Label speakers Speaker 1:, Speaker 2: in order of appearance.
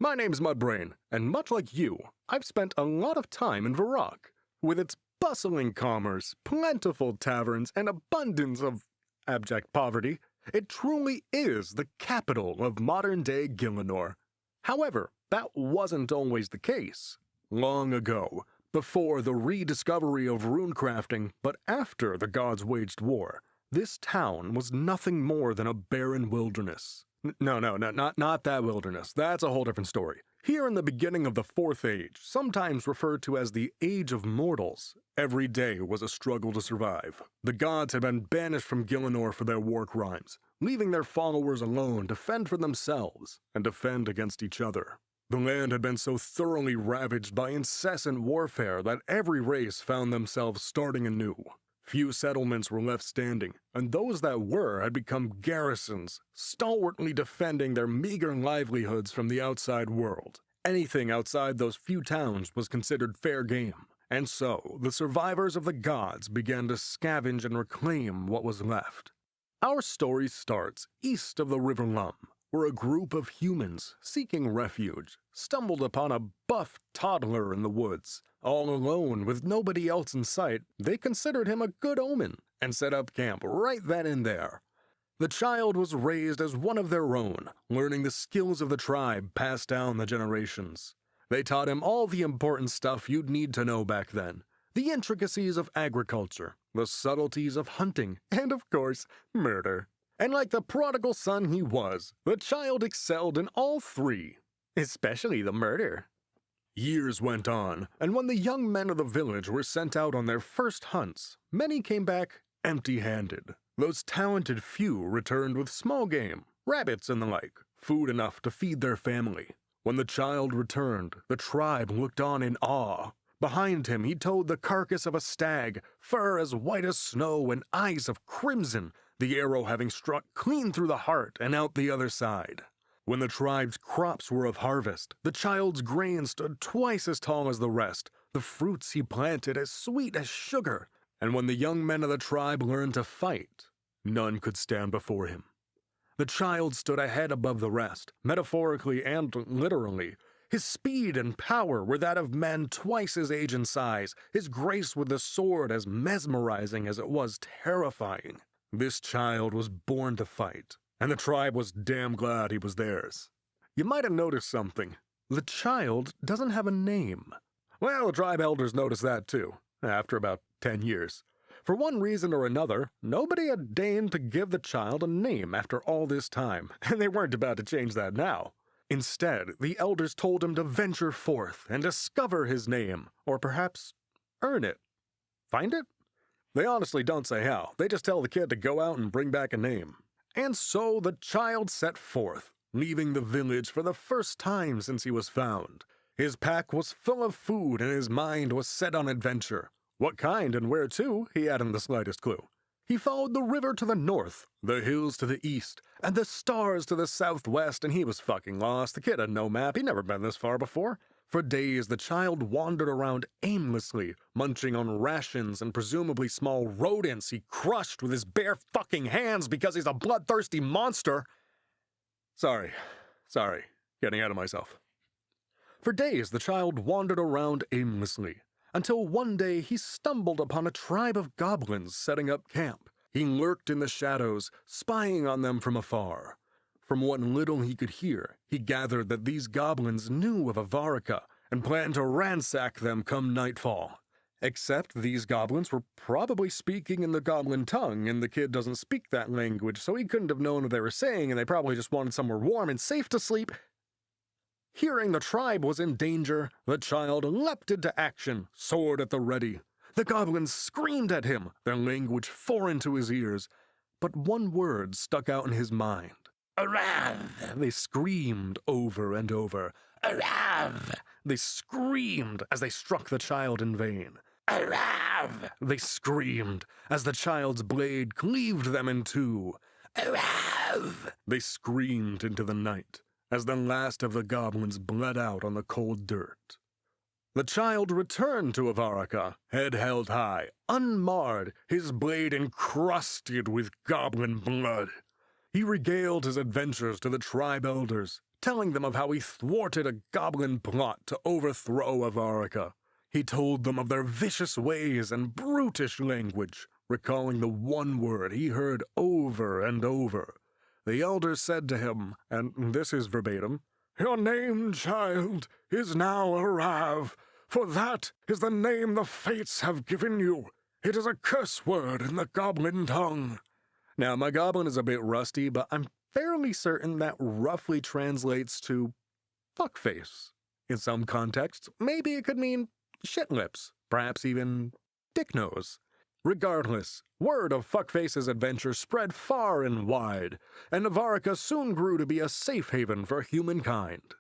Speaker 1: My name's Mudbrain, and much like you, I've spent a lot of time in Varrock. With its bustling commerce, plentiful taverns, and abundance of abject poverty, it truly is the capital of modern-day Gielinor. However, that wasn't always the case. Long ago, before the rediscovery of runecrafting, but after the gods waged war, this town was nothing more than a barren wilderness. No, not that wilderness. That's a whole different story. Here in the beginning of the Fourth Age, sometimes referred to as the Age of Mortals, every day was a struggle to survive. The gods had been banished from Gielinor for their war crimes, leaving their followers alone to fend for themselves and defend against each other. The land had been so thoroughly ravaged by incessant warfare that every race found themselves starting anew. Few settlements were left standing, and those that were had become garrisons, stalwartly defending their meager livelihoods from the outside world. Anything outside those few towns was considered fair game, and so the survivors of the gods began to scavenge and reclaim what was left. Our story starts east of the River Lum, where a group of humans seeking refuge stumbled upon a buff toddler in the woods. All alone with nobody else in sight, they considered him a good omen and set up camp right then and there. The child was raised as one of their own, learning the skills of the tribe passed down the generations. They taught him all the important stuff you'd need to know back then, the intricacies of agriculture, the subtleties of hunting, and of course, murder. And like the prodigal son he was, the child excelled in all three, especially the murder. Years went on, and when the young men of the village were sent out on their first hunts, many came back empty-handed. Those talented few returned with small game, rabbits and the like, food enough to feed their family. When the child returned, the tribe looked on in awe. Behind him he towed the carcass of a stag, fur as white as snow and eyes of crimson, the arrow having struck clean through the heart and out the other side. When the tribe's crops were of harvest, the child's grain stood twice as tall as the rest, the fruits he planted as sweet as sugar. And when the young men of the tribe learned to fight, none could stand before him. The child stood a head above the rest, metaphorically and literally. His speed and power were that of men twice his age and size, his grace with the sword as mesmerizing as it was terrifying. This child was born to fight, and the tribe was damn glad he was theirs. You might have noticed something. The child doesn't have a name. Well, the tribe elders noticed that too, after about 10 years. For one reason or another, nobody had deigned to give the child a name after all this time, and they weren't about to change that now. Instead, the elders told him to venture forth and discover his name, or perhaps earn it. Find it? They honestly don't say how. They just tell the kid to go out and bring back a name. And so the child set forth, leaving the village for the first time since he was found. His pack was full of food and his mind was set on adventure. What kind and where to, he hadn't the slightest clue. He followed the river to the north, the hills to the east, and the stars to the southwest, and he was fucking lost. The kid had no map. He'd never been this far before. For days, the child wandered around aimlessly, munching on rations and presumably small rodents he crushed with his bare fucking hands because he's a bloodthirsty monster. Sorry, getting out of myself. For days, the child wandered around aimlessly, until one day he stumbled upon a tribe of goblins setting up camp. He lurked in the shadows, spying on them from afar. From what little he could hear, he gathered that these goblins knew of Avarika and planned to ransack them come nightfall. Except these goblins were probably speaking in the goblin tongue, and the kid doesn't speak that language, so he couldn't have known what they were saying, and they probably just wanted somewhere warm and safe to sleep. Hearing the tribe was in danger, the child leapt into action, sword at the ready. The goblins screamed at him, their language foreign to his ears, but one word stuck out in his mind. "Arav!" They screamed over and over. "Arav!" They screamed as they struck the child in vain. "Arav!" They screamed as the child's blade cleaved them in two. "Arav!" They screamed into the night as the last of the goblins bled out on the cold dirt. The child returned to Avarika, head held high, unmarred, his blade encrusted with goblin blood. He regaled his adventures to the tribe elders, telling them of how he thwarted a goblin plot to overthrow Avarica. He told them of their vicious ways and brutish language, recalling the one word he heard over and over. The elders said to him, and this is verbatim, "Your name, child, is now Arav, for that is the name the fates have given you. It is a curse word in the goblin tongue." Now, my goblin is a bit rusty, but I'm fairly certain that roughly translates to fuckface. In some contexts, maybe it could mean shit lips, perhaps even dick nose. Regardless, word of Fuckface's adventure spread far and wide, and Avarica soon grew to be a safe haven for humankind.